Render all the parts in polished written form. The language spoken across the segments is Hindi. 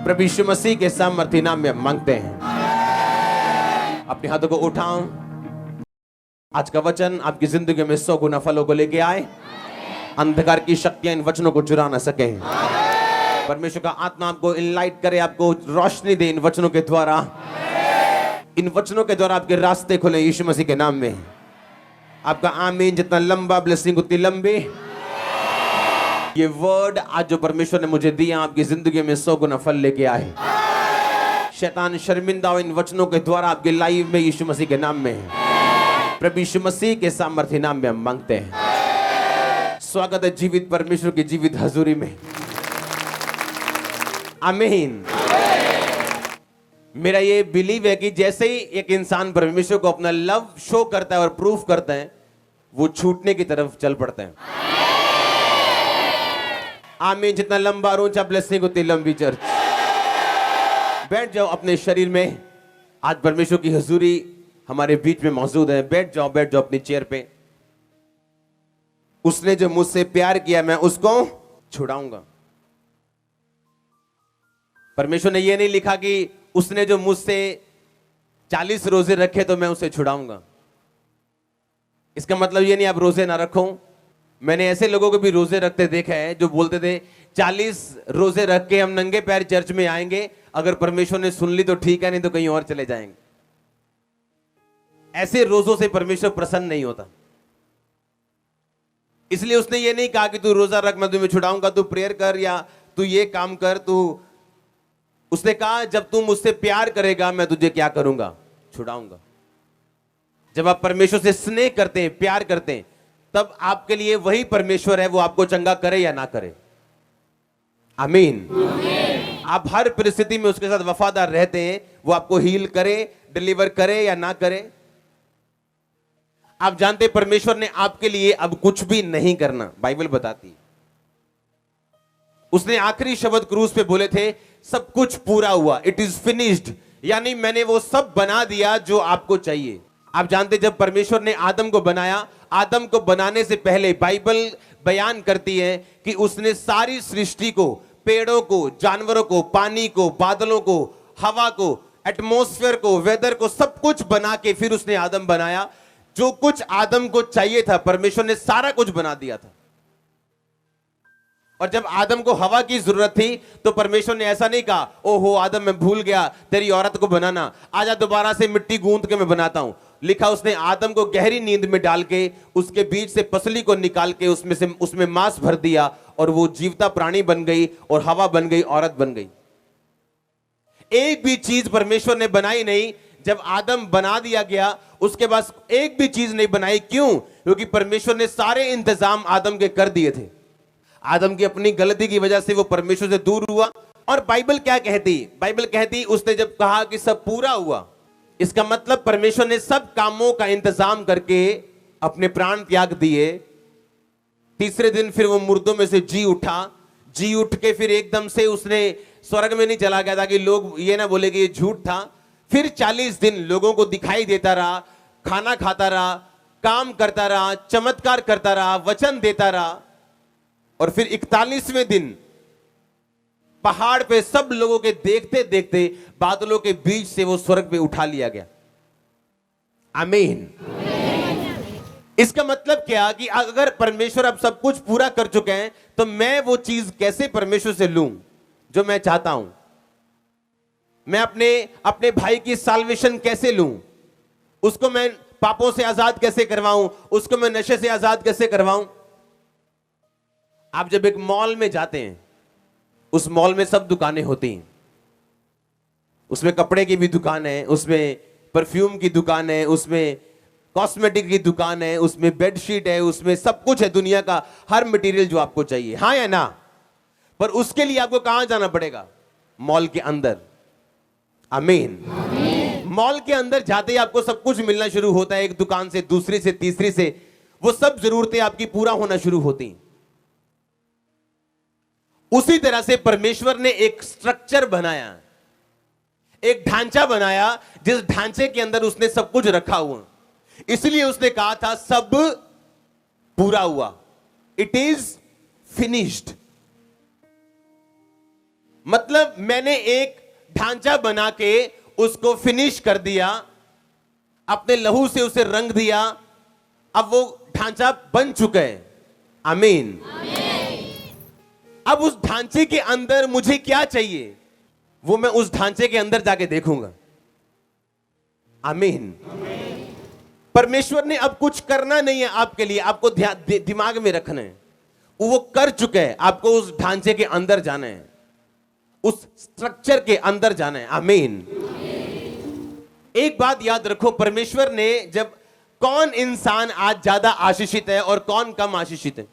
प्रभु यीशु मसीह के सामर्थ्य नाम में मांगते हैं। अपने हाथों को उठाओ। आज का वचन आपकी जिंदगी में 100 गुना फलों को लेके आए। अंधकार की शक्तियां इन वचनों को चुरा ना सके। परमेश्वर का आत्मा आपको इनलाइट करे, आपको रोशनी दे इन वचनों के द्वारा। इन वचनों के द्वारा आपके रास्ते खुले यीशु मसीह के नाम में। आपका आमीन जितना लंबा, ब्लेसिंग उतनी लंबी। ये वर्ड आज जो परमेश्वर ने मुझे दिया, आपकी जिंदगी में 100 गुना फल लेके आए। शैतान शर्मिंदा हो इन वचनों के द्वारा आपके लाइफ में यीशु मसीह के नाम में। प्रभु यीशु मसीह के सामर्थ्य नाम में हम मांगते हैं। स्वागत है जीवित परमेश्वर की जीवित हजूरी में। आमीन। मेरा ये बिलीव है कि जैसे ही एक इंसान परमेश्वर को अपना लव शो करता है और प्रूफ करता है, वो छूटने की तरफ चल पड़ते हैं। आमीन। जितना लंबा और ऊंचा ब्लेसिंग उतनी लंबी चर्च। बैठ जाओ अपने शरीर में। आज परमेश्वर की हजूरी हमारे बीच में मौजूद है। बैठ जाओ अपनी चेयर पे। उसने जो मुझसे प्यार किया मैं उसको छुड़ाऊंगा। परमेश्वर ने यह नहीं लिखा कि उसने जो मुझसे 40 रोजे रखे तो मैं उसे छुड़ाऊंगा। इसका मतलब यह नहीं आप रोजे ना रखो। मैंने ऐसे लोगों को भी रोजे रखते देखा है जो बोलते थे 40 रोजे रख के हम नंगे पैर चर्च में आएंगे, अगर परमेश्वर ने सुन ली तो ठीक है, नहीं तो कहीं और चले जाएंगे। ऐसे रोजों से परमेश्वर प्रसन्न नहीं होता। इसलिए उसने ये नहीं कहा कि तू रोजा रख मैं तुम्हें छुड़ाऊंगा, तू प्रेयर कर या तू ये काम कर। उसने कहा जब तू मुझसे प्यार करेगा मैं तुझे क्या करूंगा? छुड़ाऊंगा। जब आप परमेश्वर से स्नेह करते हैं, प्यार करते हैं, तब आपके लिए वही परमेश्वर है, वो आपको चंगा करे या ना करे। आमीन। आप हर परिस्थिति में उसके साथ वफादार रहते हैं, वो आपको हील करे, डिलीवर करे या ना करे। आप जानते हैं परमेश्वर ने आपके लिए अब कुछ भी नहीं करना, बाइबल बताती। उसने आखिरी शब्द क्रूस पे बोले थे, सब कुछ पूरा हुआ, इट इज फिनिश्ड। यानी मैंने वो सब बना दिया जो आपको चाहिए। आप जानते जब परमेश्वर ने आदम को बनाया, आदम को बनाने से पहले बाइबल बयान करती है कि उसने सारी सृष्टि को, पेड़ों को, जानवरों को, पानी को, बादलों को, हवा को, एटमॉस्फेयर को, वेदर को, सब कुछ बना के फिर उसने आदम बनाया। जो कुछ आदम को चाहिए था परमेश्वर ने सारा कुछ बना दिया था। और जब आदम को हवा की जरूरत थी तो परमेश्वर ने ऐसा नहीं कहा, ओहो आदम मैं भूल गया तेरी औरत को बनाना, आजा दोबारा से मिट्टी गूंथ के मैं बनाता हूं। लिखा उसने आदम को गहरी नींद में डाल के उसके बीच से पसली को निकाल के उसमें मांस भर दिया और वो जीवता प्राणी बन गई और हवा बन गई, औरत बन गई। एक भी चीज परमेश्वर ने बनाई नहीं। जब आदम बना दिया गया उसके बाद एक भी चीज नहीं बनाई। क्यों? क्योंकि परमेश्वर ने सारे इंतजाम आदम के कर दिए थे। आदम की अपनी गलती की वजह से वो परमेश्वर से दूर हुआ। और बाइबल क्या कहती? बाइबल कहती उसने जब कहा कि सब पूरा हुआ, इसका मतलब परमेश्वर ने सब कामों का इंतजाम करके अपने प्राण त्याग दिए। तीसरे दिन फिर वो मुर्दों में से जी उठा। जी उठ के फिर एकदम से उसने स्वर्ग में नहीं चला गया था कि लोग ये ना बोले कि ये झूठ था। फिर 40 दिन लोगों को दिखाई देता रहा, खाना खाता रहा, काम करता रहा, चमत्कार करता रहा, वचन देता रहा। और फिर 41वें दिन पहाड़ पे सब लोगों के देखते देखते बादलों के बीच से वो स्वर्ग पे उठा लिया गया। आमीन। इसका मतलब क्या कि अगर परमेश्वर अब सब कुछ पूरा कर चुके हैं तो मैं वो चीज कैसे परमेश्वर से लूं जो मैं चाहता हूं? मैं अपने भाई की साल्वेशन कैसे लूं? उसको मैं पापों से आजाद कैसे करवाऊं? उसको मैं नशे से आजाद कैसे करवाऊं? आप जब एक मॉल में जाते हैं, उस मॉल में सब दुकानें होती हैं। उसमें कपड़े की भी दुकान है, उसमें परफ्यूम की दुकान है, उसमें कॉस्मेटिक की दुकान है, उसमें बेडशीट है, उसमें सब कुछ है, दुनिया का हर मटेरियल जो आपको चाहिए। हाँ या ना? पर उसके लिए आपको कहां जाना पड़ेगा? मॉल के अंदर। आमीन। मॉल के अंदर जाते ही आपको सब कुछ मिलना शुरू होता है, एक दुकान से, दूसरी से, तीसरी से। वो सब जरूरतें आपकी पूरा होना शुरू होती हैं। उसी तरह से परमेश्वर ने एक स्ट्रक्चर बनाया, एक ढांचा बनाया, जिस ढांचे के अंदर उसने सब कुछ रखा हुआ। इसलिए उसने कहा था सब पूरा हुआ, इट इज फिनिश्ड। मतलब मैंने एक ढांचा बना के उसको फिनिश कर दिया, अपने लहू से उसे रंग दिया, अब वो ढांचा बन चुका है। आमीन। अब उस ढांचे के अंदर मुझे क्या चाहिए वो मैं उस ढांचे के अंदर जाके देखूंगा। आमीन। परमेश्वर ने अब कुछ करना नहीं है आपके लिए, आपको दिमाग में रखना है, वो कर चुके हैं। आपको उस ढांचे के अंदर जाना है, उस स्ट्रक्चर के अंदर जाना है। आमीन। एक बात याद रखो, परमेश्वर ने जब कौन इंसान आज ज्यादा आशीषित है और कौन कम आशीषित है,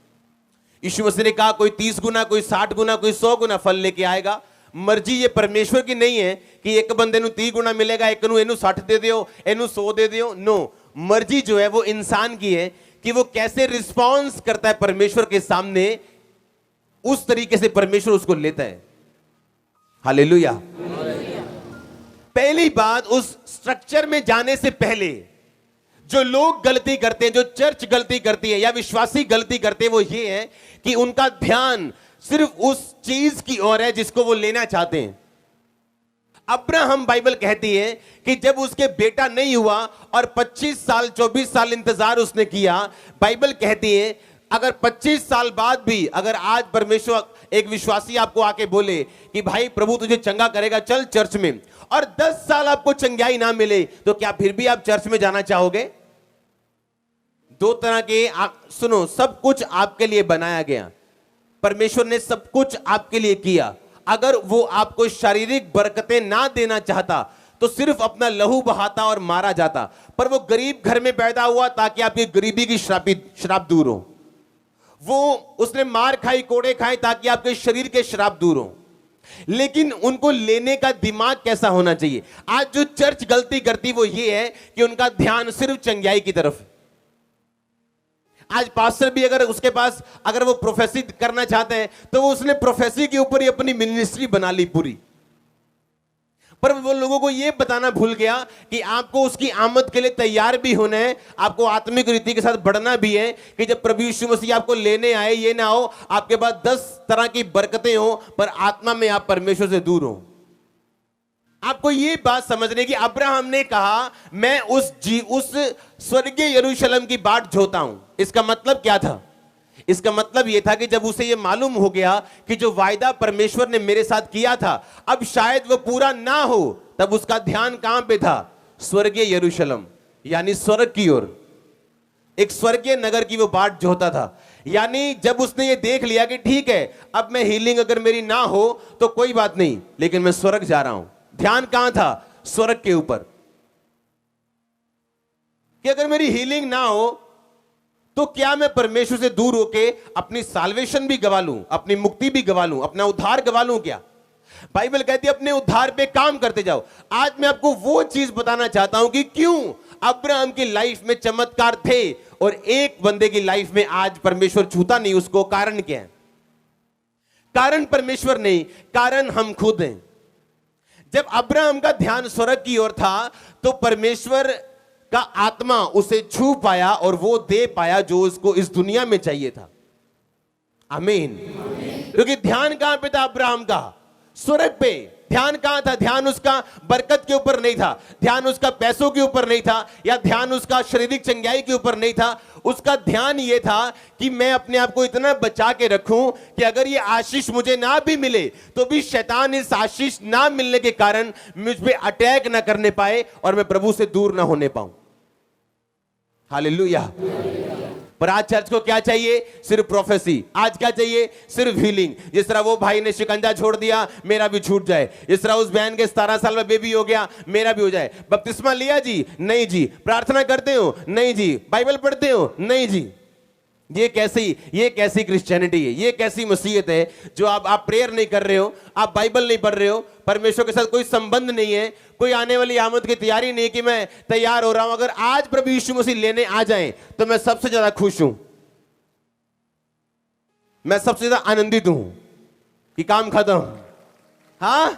यीशु मसीह ने कहा कोई 30 गुना, कोई 60 गुना, कोई 100 गुना फल लेके आएगा। मर्जी ये परमेश्वर की नहीं है कि एक बंदे ਨੂੰ 30 गुना मिलेगा, एक ਨੂੰ ਇਹਨੂੰ 60 दे दियो, ਇਹਨੂੰ 100 दे दियो। नो, मर्जी जो है वो इंसान की है कि वो कैसे रिस्पॉन्स करता है परमेश्वर के सामने, उस तरीके से परमेश्वर उसको लेता है। हालेलुया। पहली बात, उस स्ट्रक्चर में जाने से पहले जो लोग गलती करते हैं, जो चर्च गलती करती है या विश्वासी गलती करते हैं, वो ये है कि उनका ध्यान सिर्फ उस चीज की ओर है जिसको वो लेना चाहते हैं। अब्राहम, बाइबल कहती है कि जब उसके बेटा नहीं हुआ और 25 साल 24 साल इंतजार उसने किया, बाइबल कहती है अगर 25 साल बाद भी अगर आज परमेश्वर, एक विश्वासी आपको आके बोले कि भाई प्रभु तुझे चंगा करेगा, चल चर्च में, और 10 साल आपको चंगाई ना मिले, तो क्या फिर भी आप चर्च में जाना चाहोगे? दो तरह के सुनो, सब कुछ आपके लिए बनाया गया, परमेश्वर ने सब कुछ आपके लिए किया। अगर वो आपको शारीरिक बरकतें ना देना चाहता तो सिर्फ अपना लहू बहाता और मारा जाता, पर वो गरीब घर में पैदा हुआ ताकि आपकी गरीबी की श्राप दूर हो। वो उसने मार खाई, कोड़े खाए ताकि आपके शरीर के श्राप दूर हो। लेकिन उनको लेने का दिमाग कैसा होना चाहिए? आज जो चर्च गलती करती वो ये है कि उनका ध्यान सिर्फ चंगाई की तरफ है। आज पास्टर भी अगर उसके पास अगर वो प्रोफेसी करना चाहते हैं तो वो उसने प्रोफेसी के ऊपर ही अपनी मिनिस्ट्री बना ली पूरी, पर वो लोगों को ये बताना भूल गया कि आपको उसकी आमद के लिए तैयार भी होना है, आपको आत्मिक रीति के साथ बढ़ना भी है कि जब प्रभु यीशु मसीह आपको लेने आए, ये ना हो आपके पास 10 तरह की बरकतें हो पर आत्मा में आप परमेश्वर से दूर हो। आपको ये बात समझने की, अब्राहम ने कहा मैं उस स्वर्गीय यरूशलेम की बाट जोता हूं। इसका मतलब क्या था? इसका मतलब यह था कि जब उसे यह मालूम हो गया कि जो वायदा परमेश्वर ने मेरे साथ किया था अब शायद वो पूरा ना हो, तब उसका ध्यान कहां पे था? स्वर्गीय यरूशलेम, यानी स्वर्ग की ओर, एक स्वर्गीय नगर की वो बाट जोता था। यानी जब उसने ये देख लिया कि ठीक है अब मैं हीलिंग अगर मेरी ना हो तो कोई बात नहीं, लेकिन मैं स्वर्ग जा रहा हूं। ध्यान कहां था? स्वर्ग के ऊपर, कि अगर मेरी हीलिंग ना हो तो क्या मैं परमेश्वर से दूर होके अपनी साल्वेशन भी गवा लूं, अपनी मुक्ति भी गवा लूं, अपना उद्धार गवा लूं क्या? बाइबल कहती है अपने उद्धार पे काम करते जाओ। आज मैं आपको वो चीज बताना चाहता हूं कि क्यों अब्राहम की लाइफ में चमत्कार थे और एक बंदे की लाइफ में आज परमेश्वर छूता नहीं उसको। कारण क्या है? कारण परमेश्वर नहीं, कारण हम खुद हैं। जब अब्राहम का ध्यान स्वर्ग की ओर था तो परमेश्वर का आत्मा उसे छू पाया और वो दे पाया जो उसको इस दुनिया में चाहिए था। आमीन। क्योंकि ध्यान कहां पे था अब्राहम का? स्वर्ग पे। ध्यान कहां था? ध्यान उसका बरकत के ऊपर नहीं था, ध्यान उसका पैसों के ऊपर नहीं था, या ध्यान उसका शारीरिक चंगाई के ऊपर नहीं था। उसका ध्यान यह था कि मैं अपने आप को इतना बचा के रखूं कि अगर ये आशीष मुझे ना भी मिले तो भी शैतान इस आशीष ना मिलने के कारण मुझ पे अटैक ना करने पाए और मैं प्रभु से दूर ना होने पाऊं। हालेलुया। पर आज चर्च को क्या चाहिए? सिर्फ प्रोफेसी। आज क्या चाहिए? सिर्फ हीलिंग। जिस तरह वो भाई ने शिकंजा छोड़ दिया, मेरा भी छूट जाए। जिस तरह उस बहन के 17 साल में बेबी हो गया, मेरा भी हो जाए। बपतिस्मा लिया जी? नहीं जी। प्रार्थना करते हो? नहीं जी। बाइबल पढ़ते हो? नहीं जी। ये कैसी क्रिश्चियनिटी है? ये कैसी मसीहत है जो आप प्रेयर नहीं कर रहे हो, आप बाइबल नहीं पढ़ रहे हो, परमेश्वर के साथ कोई संबंध नहीं है, कोई आने वाली आमद की तैयारी नहीं कि मैं तैयार हो रहा हूं। अगर आज प्रभु यीशु मसीह लेने आ जाएं तो मैं सबसे ज्यादा खुश हूं, मैं सबसे ज्यादा आनंदित हूं कि काम खत्म, हां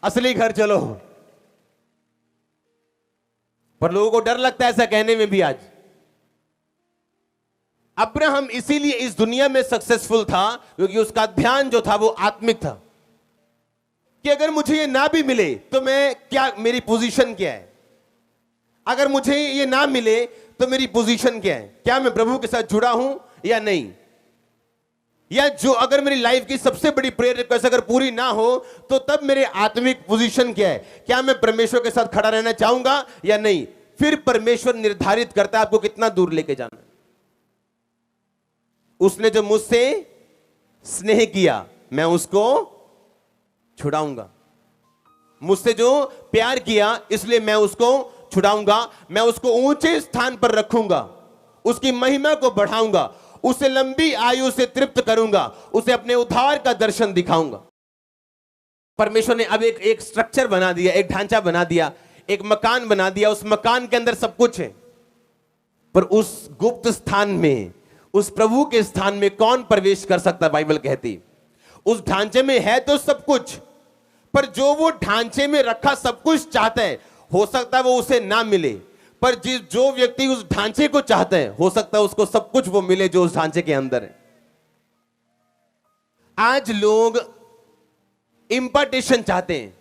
असली घर चलो। पर लोगों को डर लगता है ऐसा कहने में भी। आज अब्राहम इसीलिए इस दुनिया में सक्सेसफुल था क्योंकि उसका ध्यान जो था वो आत्मिक था। कि अगर मुझे ये ना भी मिले तो मैं क्या, मेरी पोजीशन क्या है। अगर मुझे ये ना मिले तो मेरी पोजीशन क्या है, क्या मैं प्रभु के साथ जुड़ा हूं या नहीं। या जो अगर मेरी लाइफ की सबसे बड़ी प्रेयर रिक्वेस्ट अगर पूरी ना हो तो तब मेरे आत्मिक पोजीशन क्या है, क्या मैं परमेश्वर के साथ खड़ा रहना चाहूंगा या नहीं। फिर परमेश्वर निर्धारित करता है आपको कितना दूर लेके जाना है। उसने जो मुझसे स्नेह किया मैं उसको छुड़ाऊंगा, मुझसे जो प्यार किया इसलिए मैं उसको छुड़ाऊंगा, मैं उसको ऊंचे स्थान पर रखूंगा, उसकी महिमा को बढ़ाऊंगा, उसे लंबी आयु से तृप्त करूंगा, उसे अपने उद्धार का दर्शन दिखाऊंगा। परमेश्वर ने अब एक स्ट्रक्चर बना दिया, एक ढांचा बना दिया, एक मकान बना दिया। उस मकान के अंदर सब कुछ है, पर उस गुप्त स्थान में, उस प्रभु के स्थान में कौन प्रवेश कर सकता है। बाइबल कहती उस ढांचे में है तो सब कुछ, पर जो वो ढांचे में रखा सब कुछ चाहता है, हो सकता है वो उसे ना मिले, पर जो व्यक्ति उस ढांचे को चाहता है हो सकता है उसको सब कुछ वो मिले जो उस ढांचे के अंदर है। आज लोग इंपार्टेशन चाहते हैं,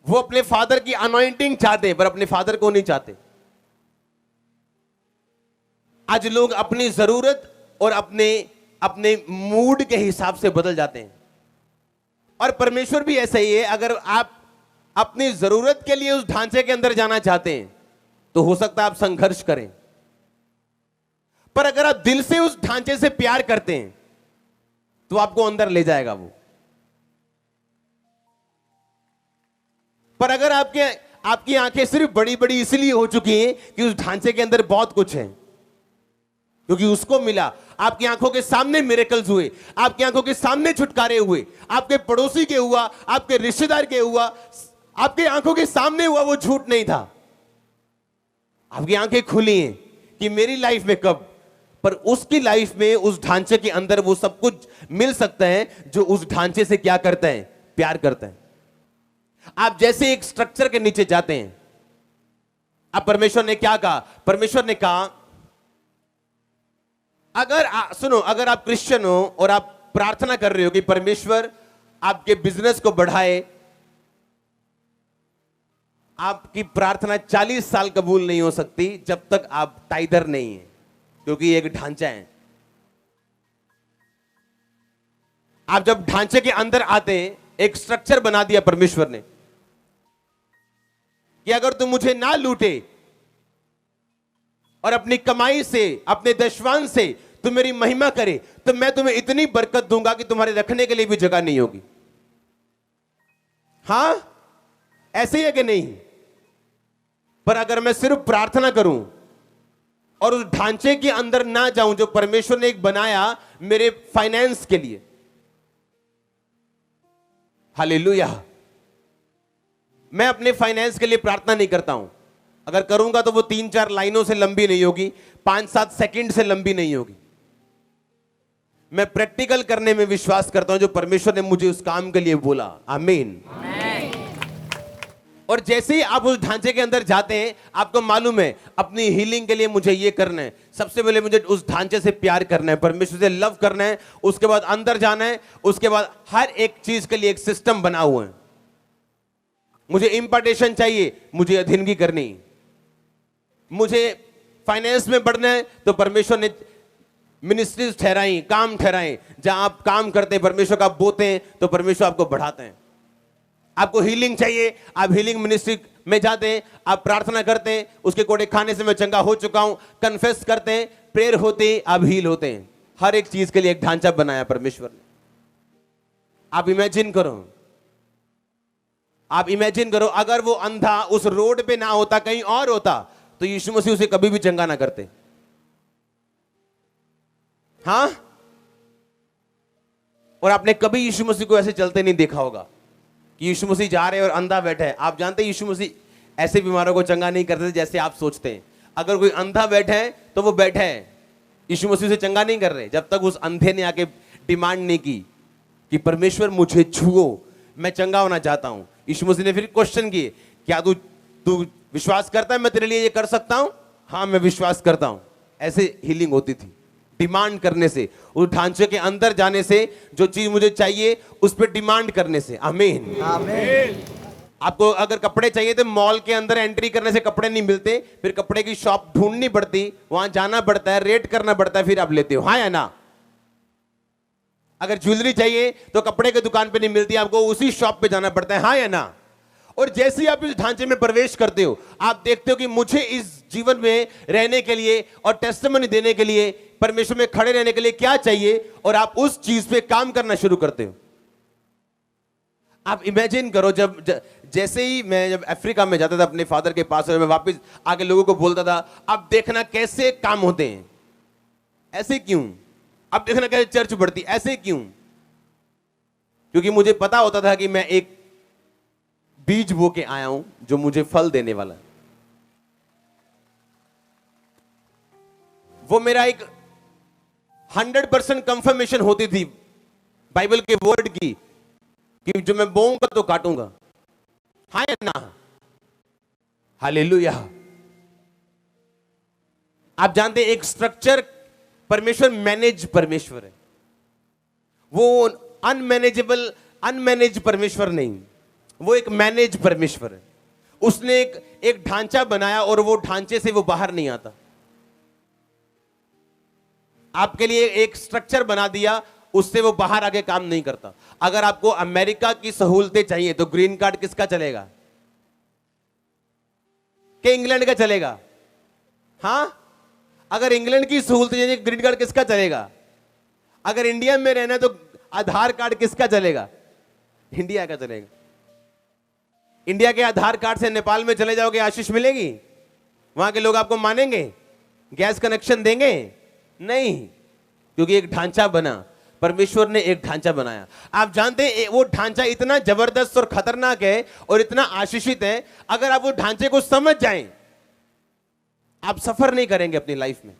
वो अपने फादर की अनॉइंटिंग चाहते हैं पर अपने फादर को नहीं चाहते। आज लोग अपनी जरूरत और अपने मूड के हिसाब से बदल जाते हैं, और परमेश्वर भी ऐसा ही है। अगर आप अपनी जरूरत के लिए उस ढांचे के अंदर जाना चाहते हैं तो हो सकता है आप संघर्ष करें, पर अगर आप दिल से उस ढांचे से प्यार करते हैं तो आपको अंदर ले जाएगा वो। पर अगर आपकी आंखें सिर्फ बड़ी बड़ी इसलिए हो चुकी हैं कि उस ढांचे के अंदर बहुत कुछ है, क्योंकि उसको मिला, आपकी आंखों के सामने मिरेकल्स हुए, आपकी आंखों के सामने छुटकारे हुए, आपके पड़ोसी के हुआ, आपके रिश्तेदार के हुआ, आपके आंखों के सामने हुआ, वो झूठ नहीं था। आपकी आंखें खुली हैं कि मेरी लाइफ में कब, पर उसकी लाइफ में उस ढांचे के अंदर वो सब कुछ मिल सकता है जो उस ढांचे से क्या करता है, प्यार करता है। आप जैसे एक स्ट्रक्चर के नीचे जाते हैं, अब परमेश्वर ने क्या कहा, परमेश्वर ने कहा सुनो, अगर आप क्रिश्चियन हो और आप प्रार्थना कर रहे हो कि परमेश्वर आपके बिजनेस को बढ़ाए, आपकी प्रार्थना 40 साल कबूल नहीं हो सकती जब तक आप टाइदर नहीं है, क्योंकि एक ढांचा है। आप जब ढांचे के अंदर आते हैं, एक स्ट्रक्चर बना दिया परमेश्वर ने कि अगर तुम मुझे ना लूटे और अपनी कमाई से, अपने दशवान से तुम मेरी महिमा करे, तो मैं तुम्हें इतनी बरकत दूंगा कि तुम्हारे रखने के लिए भी जगह नहीं होगी। हां, ऐसे ही है कि नहीं। पर अगर मैं सिर्फ प्रार्थना करूं और उस ढांचे के अंदर ना जाऊं जो परमेश्वर ने एक बनाया मेरे फाइनेंस के लिए, हालेलुया, मैं अपने फाइनेंस के लिए प्रार्थना नहीं करता हूं। अगर करूंगा तो वो 3-4 लाइनों से लंबी नहीं होगी, 5-7 सेकंड से लंबी नहीं होगी। मैं प्रैक्टिकल करने में विश्वास करता हूं जो परमेश्वर ने मुझे उस काम के लिए बोला। आमीन। और जैसे ही आप उस ढांचे के अंदर जाते हैं, आपको मालूम है अपनी हीलिंग के लिए मुझे ये करना है, सबसे पहले मुझे उस ढांचे से प्यार करना है, परमेश्वर से लव करना है, उसके बाद अंदर जाना है, उसके बाद हर एक चीज के लिए एक सिस्टम बना हुआ है। मुझे इंपार्टेशन चाहिए, मुझे अधीनगी करनी, मुझे फाइनेंस में बढ़ना है तो परमेश्वर ने मिनिस्ट्रीज ठहराई, काम ठहराए, जहां आप काम करते हैं परमेश्वर का बोते हैं तो परमेश्वर आपको बढ़ाते हैं। आपको हीलिंग चाहिए, आप हीलिंग मिनिस्ट्री में जाते हैं, आप प्रार्थना करते हैं, उसके कोड़े खाने से मैं चंगा हो चुका हूं, कन्फेस करते हैं, प्रेयर होते हैं, आप हील होते हैं। हर एक चीज के लिए एक ढांचा बनाया परमेश्वर ने। आप इमेजिन करो, आप इमेजिन करो अगर वो अंधा उस रोड पे ना होता, कहीं और होता, तो यीशु मसीह उसे कभी भी चंगा ना करते। हां, और आपने कभी यीशु मसीह को ऐसे चलते नहीं देखा होगा कि यीशु मसीह जा रहे हैं और अंधा बैठा है। आप जानते हैं यीशु मसीह ऐसे बीमारों को चंगा नहीं करते जैसे आप सोचते हैं। अगर कोई अंधा बैठा है तो वो बैठा है, यीशु मसीह से चंगा नहीं कर रहे जब तक उस अंधे ने आके डिमांड नहीं की कि परमेश्वर मुझे छुओ, मैं चंगा होना चाहता हूं। यीशु मसीह ने फिर क्वेश्चन किए, क्या तू विश्वास करता है मैं तेरे लिए ये कर सकता हूं? हाँ, मैं विश्वास करता हूं। ऐसे हीलिंग होती थी, डिमांड करने से, उस ढांचे के अंदर जाने से, जो चीज मुझे चाहिए उस पर डिमांड करने से। आमीन आमीन। आपको अगर कपड़े चाहिए तो मॉल के अंदर एंट्री करने से कपड़े नहीं मिलते, फिर कपड़े की शॉप ढूंढनी पड़ती, वहां जाना पड़ता है, रेट करना पड़ता है, फिर आप लेते हो। हाँ या ना? अगर ज्वेलरी चाहिए तो कपड़े की दुकान पे नहीं मिलती, आपको उसी शॉप पे जाना पड़ता है। हाँ या ना? और जैसे ही आप इस ढांचे में प्रवेश करते हो, आप देखते हो कि मुझे इस जीवन में रहने के लिए और टेस्टिमनी देने के लिए, परमेश्वर में खड़े रहने के लिए क्या चाहिए, और आप उस चीज पे काम करना शुरू करते हो। आप इमेजिन करो, जैसे ही मैं जब अफ्रीका में जाता था अपने फादर के पास, और मैं वापस आके लोगों को बोलता था, अब देखना कैसे काम होते हैं, ऐसे क्यों? अब देखना कैसे चर्च बढ़ती, ऐसे क्यों? क्योंकि मुझे पता होता था कि मैं एक बीज बो के आया हूं जो मुझे फल देने वाला है। वो मेरा एक 100% कंफर्मेशन होती थी बाइबल के वर्ड की, कि जो मैं बोऊंगा तो काटूंगा। हाँ या ना? हालेलुया। आप जानते हैं एक स्ट्रक्चर, परमेश्वर मैनेज परमेश्वर है, वो अनमैनेज परमेश्वर नहीं, वो एक मैनेज परमेश्वर है। उसने एक ढांचा बनाया और वो ढांचे से वो बाहर नहीं आता। आपके लिए एक स्ट्रक्चर बना दिया, उससे वो बाहर आके काम नहीं करता। अगर आपको अमेरिका की सहूलतें चाहिए तो ग्रीन कार्ड किसका चलेगा? कि इंग्लैंड का चलेगा? हां, अगर इंग्लैंड की सहूलतें चाहिए ग्रीन कार्ड किसका चलेगा? अगर इंडिया में रहना तो आधार कार्ड किसका चलेगा? इंडिया का चलेगा। इंडिया के आधार कार्ड से नेपाल में चले जाओगे, आशीष मिलेगी? वहां के लोग आपको मानेंगे? गैस कनेक्शन देंगे? नहीं, क्योंकि एक ढांचा बना, परमेश्वर ने एक ढांचा बनाया। आप जानते हैं वो ढांचा इतना जबरदस्त और खतरनाक है और इतना आशीषित है, अगर आप वो ढांचे को समझ जाएं, आप सफर नहीं करेंगे अपनी लाइफ में।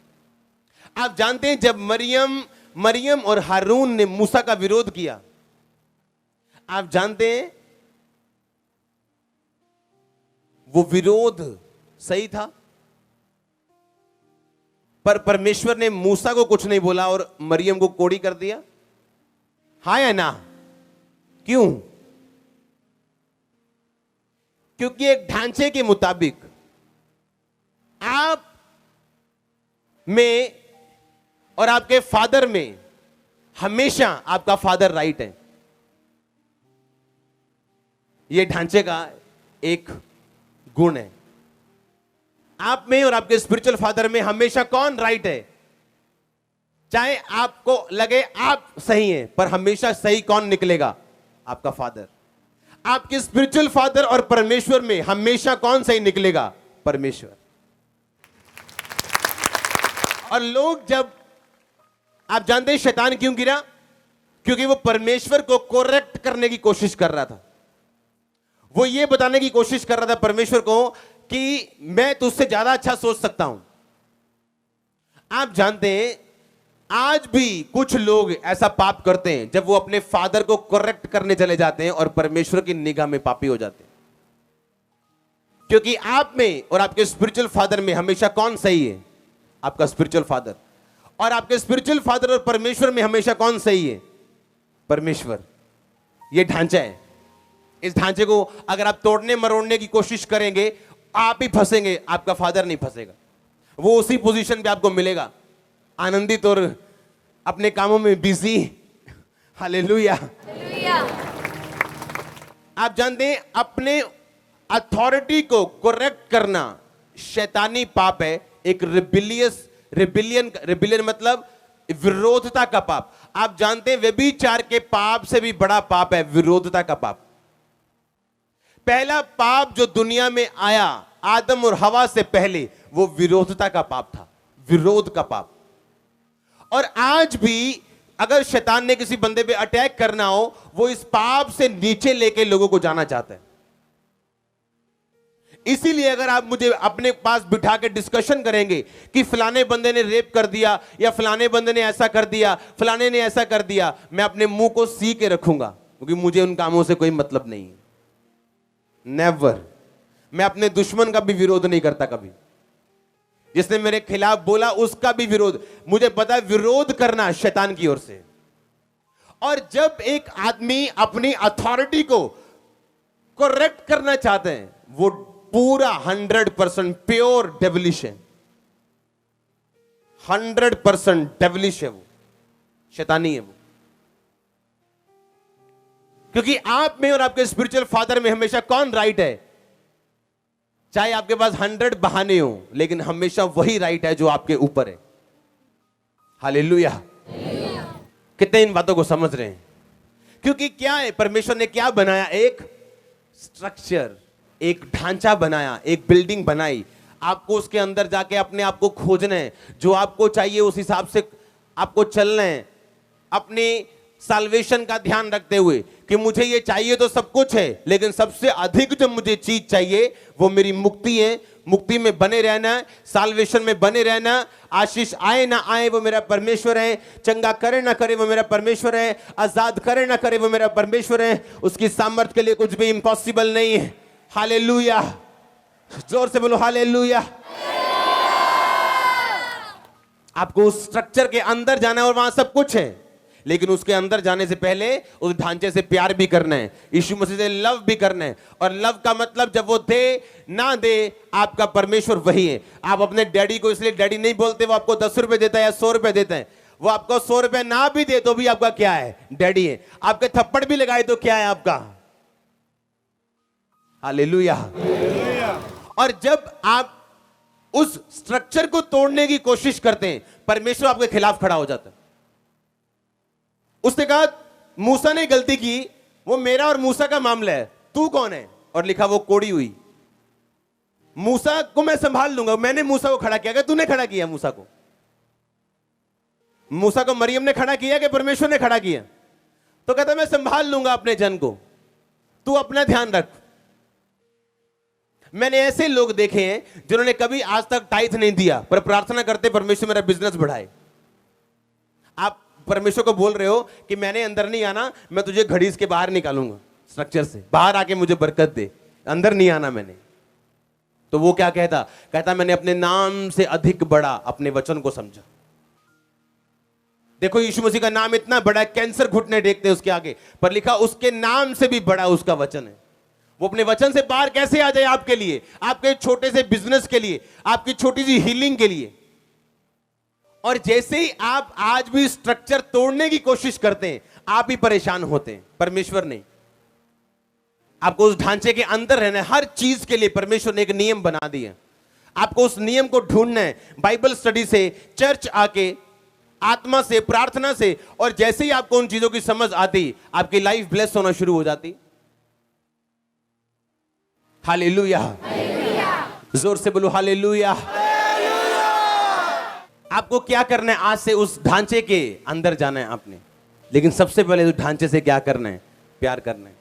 आप जानते हैं जब मरियम और हारून ने मूसा का विरोध किया, आप जानते हैं वो विरोध सही था, पर परमेश्वर ने मूसा को कुछ नहीं बोला और मरियम को कोड़ी कर दिया। हाँ या ना? क्यों? क्योंकि एक ढांचे के मुताबिक आप में और आपके फादर में हमेशा आपका फादर राइट है। यह ढांचे का एक गुण है। आप में और आपके स्पिरिचुअल फादर में हमेशा कौन राइट है? चाहे आपको लगे आप सही हैं, पर हमेशा सही कौन निकलेगा? आपका फादर। आपके स्पिरिचुअल फादर और परमेश्वर में हमेशा कौन सही निकलेगा? परमेश्वर। और लोग, जब आप जानते हैं शैतान क्यों गिरा? क्योंकि वो परमेश्वर को करेक्ट करने की कोशिश कर रहा था। वो ये बताने की कोशिश कर रहा था परमेश्वर को कि मैं तुझसे ज्यादा अच्छा सोच सकता हूं। आप जानते हैं आज भी कुछ लोग ऐसा पाप करते हैं जब वो अपने फादर को करेक्ट करने चले जाते हैं और परमेश्वर की निगाह में पापी हो जाते हैं। क्योंकि आप में और आपके स्पिरिचुअल फादर में हमेशा कौन सही है? आपका स्पिरिचुअल फादर। और आपके स्पिरिचुअल फादर और परमेश्वर में हमेशा कौन सही है? परमेश्वर। यह ढांचा है। इस ढांचे को अगर आप तोड़ने मरोड़ने की कोशिश करेंगे, आप ही फंसेंगे, आपका फादर नहीं फंसेगा। वो उसी पोजीशन पे आपको मिलेगा, आनंदित और अपने कामों में बिजी। हालेलुया। आप जानते हैं अपने अथॉरिटी को करेक्ट करना शैतानी पाप है, एक रिबिलियन मतलब विरोधता का पाप। आप जानते हैं व्यभिचार के पाप से भी बड़ा पाप है विरोधता का पाप। पहला पाप जो दुनिया में आया आदम और हवा से पहले, वो विरोधता का पाप था, विरोध का पाप। और आज भी अगर शैतान ने किसी बंदे पे अटैक करना हो, वो इस पाप से नीचे लेके लोगों को जाना चाहता है। इसीलिए अगर आप मुझे अपने पास बिठा के डिस्कशन करेंगे कि फलाने बंदे ने रेप कर दिया या फलाने बंदे ने ऐसा कर दिया, फलाने ने ऐसा कर दिया, मैं अपने मुंह को सी के रखूंगा, क्योंकि मुझे उन कामों से कोई मतलब नहीं है। नेवर। मैं अपने दुश्मन का भी विरोध नहीं करता कभी। जिसने मेरे खिलाफ बोला उसका भी विरोध। मुझे पता है विरोध करना शैतान की ओर से। और जब एक आदमी अपनी अथॉरिटी को करेक्ट करना चाहते हैं, वो पूरा 100% प्योर डेविलिश है, 100% डेविलिश है, वो शैतानी है वो। क्योंकि आप में और आपके स्पिरिचुअल फादर में हमेशा कौन राइट है? चाहे आपके पास 100 बहाने हो, लेकिन हमेशा वही राइट है जो आपके ऊपर है। हालेलुया। कितने इन बातों को समझ रहे हैं? क्योंकि क्या है, परमेश्वर ने क्या बनाया? एक स्ट्रक्चर, एक ढांचा बनाया, एक बिल्डिंग बनाई। आपको उसके अंदर जाके अपने आप को खोजना है, जो आपको चाहिए उस हिसाब से आपको चलना है, अपनी साल्वेशन का ध्यान रखते हुए कि मुझे ये चाहिए तो सब कुछ है, लेकिन सबसे अधिक जो मुझे चीज चाहिए वो मेरी मुक्ति है। मुक्ति में बने रहना, साल्वेशन में बने रहना। आशीष आए ना आए वो मेरा परमेश्वर है, चंगा करे ना करे वो मेरा परमेश्वर है, आजाद करे ना करे वो मेरा परमेश्वर है। उसकी सामर्थ्य के लिए कुछ भी इम्पॉसिबल नहीं है। हालेलुया। जोर से बोलो हालेलुया। आपको उस स्ट्रक्चर के अंदर जाना है और वहां सब कुछ है, लेकिन उसके अंदर जाने से पहले उस ढांचे से प्यार भी करना है, यीशु मसीह से लव भी करना है। और लव का मतलब जब वो दे ना दे, आपका परमेश्वर वही है। आप अपने डैडी को इसलिए डैडी नहीं बोलते, वो आपको 10 रुपए देता है या 100 रुपए देता है। वो आपको 100 रुपए ना भी दे तो भी आपका क्या है? डैडी है। आपके थप्पड़ भी लगाए तो क्या है आपका? हालेलुया। और जब आप उस स्ट्रक्चर को तोड़ने की कोशिश करते हैं, परमेश्वर आपके खिलाफ खड़ा हो जाता है। उसने कहा मूसा ने गलती की, वो मेरा और मूसा का मामला है, तू कौन है? और लिखा वो कोड़ी हुई। मूसा को मैं संभाल लूंगा। मैंने मूसा को खड़ा किया, तूने खड़ा किया मूसा को? मूसा को मरियम ने खड़ा किया कि परमेश्वर ने खड़ा किया? तो कहता मैं संभाल लूंगा अपने जन को, तू अपना ध्यान रख। मैंने ऐसे लोग देखे हैं जिन्होंने कभी आज तक टाइथ नहीं दिया, पर प्रार्थना करते परमेश्वर मेरा बिजनेस बढ़ाए। आप परमेश्वर को बोल रहे हो कि मैंने अंदर नहीं आना, मैं तुझे घड़ीस के बाहर निकालूंगा, स्ट्रक्चर से बाहर आके मुझे बरकत दे, अंदर नहीं आना मैंने। तो वो क्या कहता? कहता मैंने अपने नाम से अधिक बड़ा अपने वचन को समझा। देखो यीशु मसीह का नाम इतना बड़ा है, कैंसर घुटने टेकते उसके आगे, पर लिखा उसके नाम से भी बड़ा उसका वचन है। वो अपने वचन से बाहर कैसे आ जाए आपके लिए, आपके छोटे से बिजनेस के लिए, आपकी छोटी सी हीलिंग के लिए। और जैसे ही आप आज भी स्ट्रक्चर तोड़ने की कोशिश करते हैं, आप ही परेशान होते हैं, परमेश्वर नहीं। आपको उस ढांचे के अंदर रहना है। हर चीज के लिए परमेश्वर ने एक नियम बना दिया, आपको उस नियम को ढूंढना है, बाइबल स्टडी से, चर्च आके, आत्मा से, प्रार्थना से। और जैसे ही आपको उन चीजों की समझ आती, आपकी लाइफ ब्लेस होना शुरू हो जाती। हालेलुया। जोर से बोलो हालेलुया। आपको क्या करना है? आज से उस ढांचे के अंदर जाना है आपने, लेकिन सबसे पहले उस ढांचे से क्या करना है? प्यार करना है।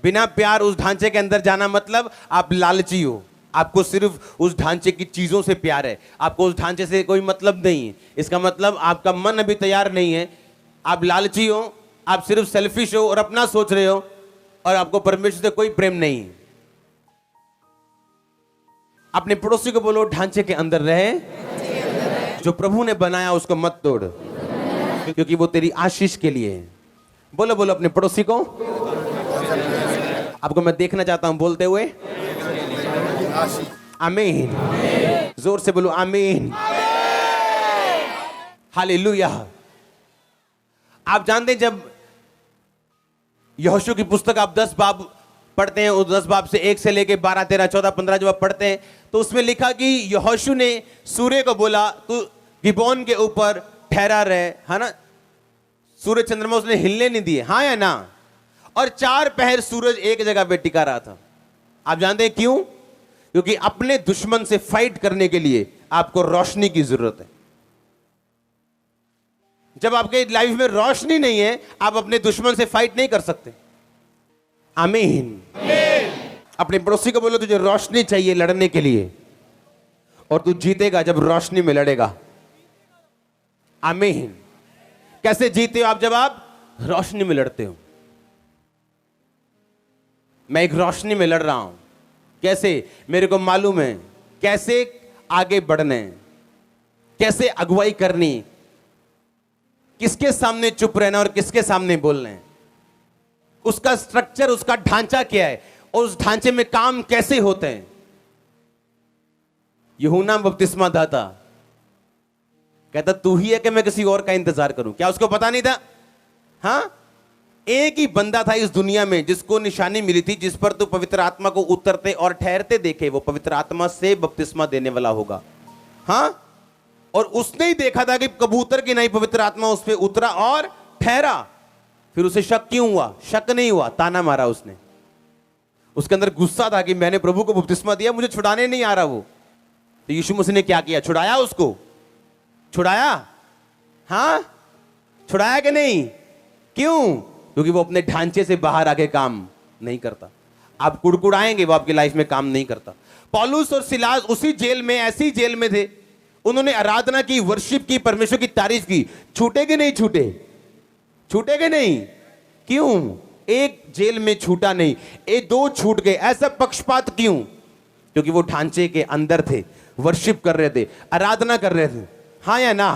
बिना प्यार उस ढांचे के अंदर जाना मतलब आप लालची हो, आपको सिर्फ उस ढांचे की चीजों से प्यार है, आपको उस ढांचे से कोई मतलब नहीं है। इसका मतलब आपका मन अभी तैयार नहीं है, आप लालची हो, आप सिर्फ सेल्फिश हो और अपना सोच रहे हो, और आपको परमेश्वर से कोई प्रेम नहीं है। अपने पड़ोसी को बोलो ढांचे के अंदर रहे, जो प्रभु ने बनाया उसको मत तोड़, क्योंकि वो तेरी आशीष के लिए है। बोलो बोलो अपने पड़ोसी को। आपको मैं देखना चाहता हूं बोलते हुए आमीन। जोर से बोलो आमीन। हालेलुया। आप जानते हैं जब यहोशू की पुस्तक आप 10 बाब पढ़ते हैं, उस 10 बाब से 1 से लेके 12, 13, 14, 15 जब आप पढ़ते हैं, तो उसमें लिखा कि यहोशू ने सूर्य को बोला तू गिबोन के ऊपर ठहरा रहे, है ना। सूर्य चंद्रमा उसने हिलने नहीं दिए, हाँ या ना। और 4 पहर सूरज एक जगह पे टिका रहा था। आप जानते हैं क्यों? क्योंकि अपने दुश्मन से फाइट करने के लिए आपको रोशनी की जरूरत है। जब आपके लाइफ में रोशनी नहीं है, आप अपने दुश्मन से फाइट नहीं कर सकते। आमीन। अपने पड़ोसी को बोलो तुझे रोशनी चाहिए लड़ने के लिए, और तू जीतेगा जब रोशनी में लड़ेगा। आमीन। कैसे जीते हो आप? जब आप रोशनी में लड़ते हो। मैं एक रोशनी में लड़ रहा हूं, कैसे? मेरे को मालूम है कैसे आगे बढ़ना है, कैसे अगुवाई करनी, किसके सामने चुप रहना और किसके सामने बोलना है, उसका स्ट्रक्चर, उसका ढांचा क्या है और उस ढांचे में काम कैसे होते हैं। यूहन्ना बपतिस्मा दाता कहता तू ही है कि मैं किसी और का इंतजार करूं? क्या उसको पता नहीं था? हां, एक ही बंदा था इस दुनिया में जिसको निशानी मिली थी, जिस पर तू पवित्र आत्मा को उतरते और ठहरते देखे, वो पवित्र आत्मा से बपतिस्मा देने वाला होगा। हां, और उसने ही देखा था कि कबूतर की नहीं पवित्र आत्मा उस पर उतरा और ठहरा। फिर उसे शक क्यों हुआ? शक नहीं हुआ, ताना मारा उसने। उसके अंदर गुस्सा था कि मैंने प्रभु को बपतिस्मा दिया, मुझे छुड़ाने नहीं आ रहा वो। तो यीशु मसीह ने क्या किया? छुड़ाया उसको। छुड़ाया? हां, छुड़ाया कि नहीं? क्यों? क्योंकि वो अपने ढांचे से बाहर आके काम नहीं करता। आप कुड़कुड़ाएंगे, वो आपकी लाइफ में काम नहीं करता। पौलुस और सिलास उसी जेल में, ऐसी जेल में थे, उन्होंने आराधना की, वर्शिप की, परमेश्वर की तारीफ की। छूटे कि नहीं छूटे? छूटे कि नहीं? क्यों? एक जेल में छूटा नहीं, ये दो छूट गए। ऐसा पक्षपात क्यों? क्योंकि वो ढांचे के अंदर थे, वर्शिप कर रहे थे, आराधना कर रहे थे। हाँ या ना?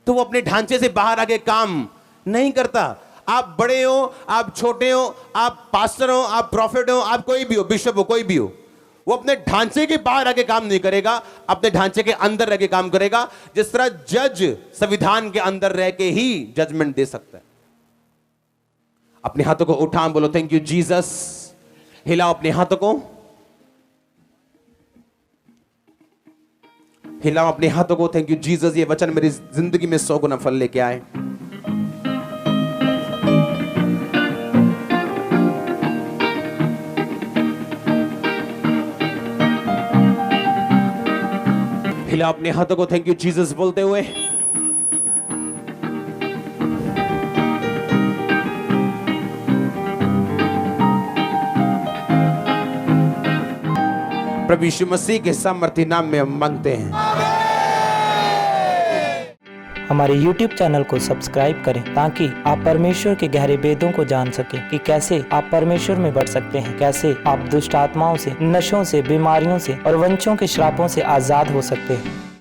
तो वो अपने ढांचे से बाहर आके काम नहीं करता। आप बड़े हो, आप छोटे हो, आप पास्टर हो, आप प्रॉफिट हो, आप कोई भी हो, बिशप हो, कोई भी हो, वो अपने ढांचे के बाहर आके काम नहीं करेगा, अपने ढांचे के अंदर रह के काम करेगा। जिस तरह जज संविधान के अंदर रह के ही जजमेंट दे सकता है। अपने हाथों को उठा, बोलो थैंक यू जीसस। हिलाओ अपने हाथों को, हिलाओ अपने हाथों को, थैंक यू जीसस। ये वचन मेरी जिंदगी में 100 गुना फल लेके आए। हिलाओ अपने हाथों को, थैंक यू जीसस बोलते हुए। प्रभु यीशु मसीह के सामर्थी नाम में हम मांगते हैं। हमारे YouTube चैनल को सब्सक्राइब करें ताकि आप परमेश्वर के गहरे वेदों को जान सकें कि कैसे आप परमेश्वर में बढ़ सकते हैं, कैसे आप दुष्ट आत्माओं से, नशों से, बीमारियों से और वंशों के श्रापों से आजाद हो सकते हैं।